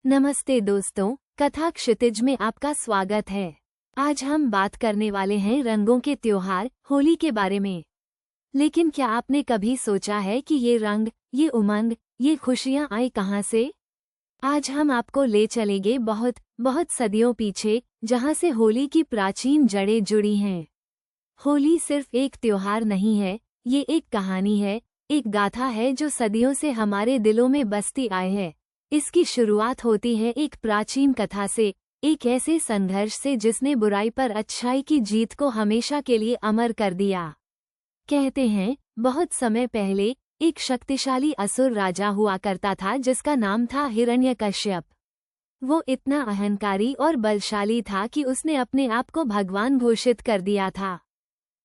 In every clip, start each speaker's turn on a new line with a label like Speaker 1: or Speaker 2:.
Speaker 1: नमस्ते दोस्तों, कथा क्षितिज में आपका स्वागत है। आज हम बात करने वाले हैं रंगों के त्योहार होली के बारे में। लेकिन क्या आपने कभी सोचा है कि ये रंग, ये उमंग, ये खुशियाँ आई कहाँ से? आज हम आपको ले चलेंगे बहुत सदियों पीछे, जहाँ से होली की प्राचीन जड़ें जुड़ी हैं। होली सिर्फ एक त्योहार नहीं है, ये एक कहानी है, एक गाथा है जो सदियों से हमारे दिलों में बसती आई है। इसकी शुरुआत होती है एक प्राचीन कथा से, एक ऐसे संघर्ष से जिसने बुराई पर अच्छाई की जीत को हमेशा के लिए अमर कर दिया। कहते हैं, बहुत समय पहले एक शक्तिशाली असुर राजा हुआ करता था जिसका नाम था हिरण्यकश्यप। वो इतना अहंकारी और बलशाली था कि उसने अपने आप को भगवान घोषित कर दिया था।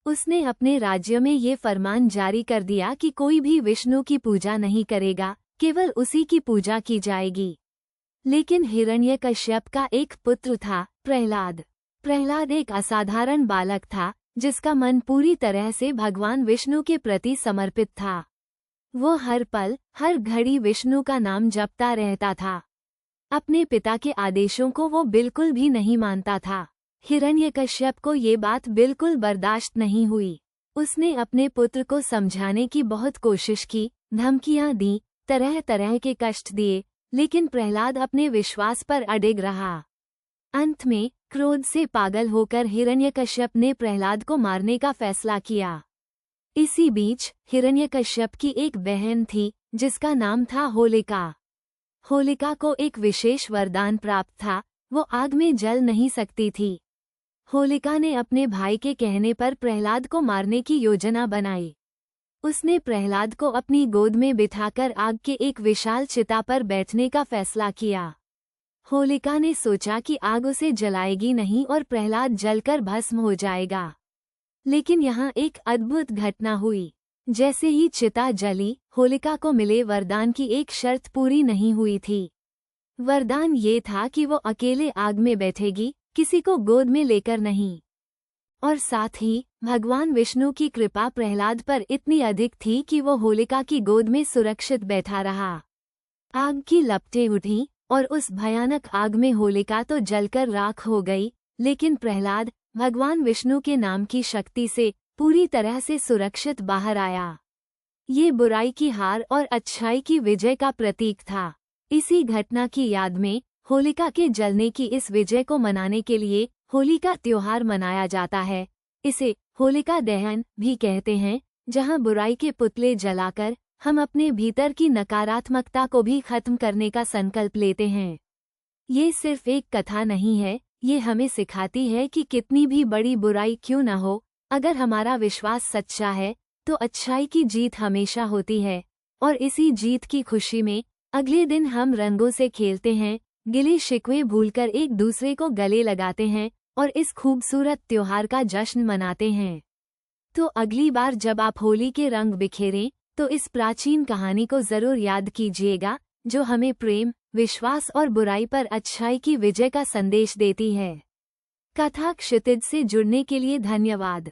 Speaker 1: उसने अपने राज्य में ये फरमान जारी कर दिया कि कोई भी विष्णु की पूजा नहीं करेगा, केवल उसी की पूजा की जाएगी। लेकिन हिरण्यकश्यप का एक पुत्र था, प्रहलाद। प्रहलाद एक असाधारण बालक था, जिसका मन पूरी तरह से भगवान विष्णु के प्रति समर्पित था। वो हर पल, हर घड़ी विष्णु का नाम जपता रहता था। अपने पिता के आदेशों को वो बिल्कुल भी नहीं मानता था। हिरण्यकश्यप को ये बात बिल्कुल बर्दाश्त नहीं हुई। उसने अपने पुत्र को समझाने की बहुत कोशिश की, धमकियां दी, तरह तरह के कष्ट दिए, लेकिन प्रहलाद अपने विश्वास पर अडिग रहा। अंत में क्रोध से पागल होकर हिरण्यकश्यप ने प्रहलाद को मारने का फैसला किया। इसी बीच हिरण्यकश्यप की एक बहन थी, जिसका नाम था होलिका। होलिका को एक विशेष वरदान प्राप्त था, वो आग में जल नहीं सकती थी। होलिका ने अपने भाई के कहने पर प्रहलाद को मारने की योजना बनाई। उसने प्रहलाद को अपनी गोद में बिठाकर आग के एक विशाल चिता पर बैठने का फैसला किया। होलिका ने सोचा कि आग उसे जलाएगी नहीं और प्रहलाद जलकर भस्म हो जाएगा। लेकिन यहाँ एक अद्भुत घटना हुई। जैसे ही चिता जली, होलिका को मिले वरदान की एक शर्त पूरी नहीं हुई थी। वरदान ये था कि वो अकेले आग में बैठेगी, किसी को गोद में लेकर नहीं। और साथ ही भगवान विष्णु की कृपा प्रहलाद पर इतनी अधिक थी कि वो होलिका की गोद में सुरक्षित बैठा रहा। आग की लपटें उठीं और उस भयानक आग में होलिका तो जलकर राख हो गई, लेकिन प्रहलाद भगवान विष्णु के नाम की शक्ति से पूरी तरह से सुरक्षित बाहर आया। ये बुराई की हार और अच्छाई की विजय का प्रतीक था। इसी घटना की याद में होलिका के जलने की इस विजय को मनाने के लिए होली का त्योहार मनाया जाता है। इसे होलिका दहन भी कहते हैं, जहां बुराई के पुतले जलाकर हम अपने भीतर की नकारात्मकता को भी खत्म करने का संकल्प लेते हैं। ये सिर्फ एक कथा नहीं है, ये हमें सिखाती है कि कितनी भी बड़ी बुराई क्यों न हो, अगर हमारा विश्वास सच्चा है तो अच्छाई की जीत हमेशा होती है। और इसी जीत की खुशी में अगले दिन हम रंगों से खेलते हैं, गिले शिकवे भूलकर एक दूसरे को गले लगाते हैं और इस खूबसूरत त्योहार का जश्न मनाते हैं। तो अगली बार जब आप होली के रंग बिखेरें, तो इस प्राचीन कहानी को जरूर याद कीजिएगा, जो हमें प्रेम, विश्वास और बुराई पर अच्छाई की विजय का संदेश देती है। कथा क्षितिज से जुड़ने के लिए धन्यवाद।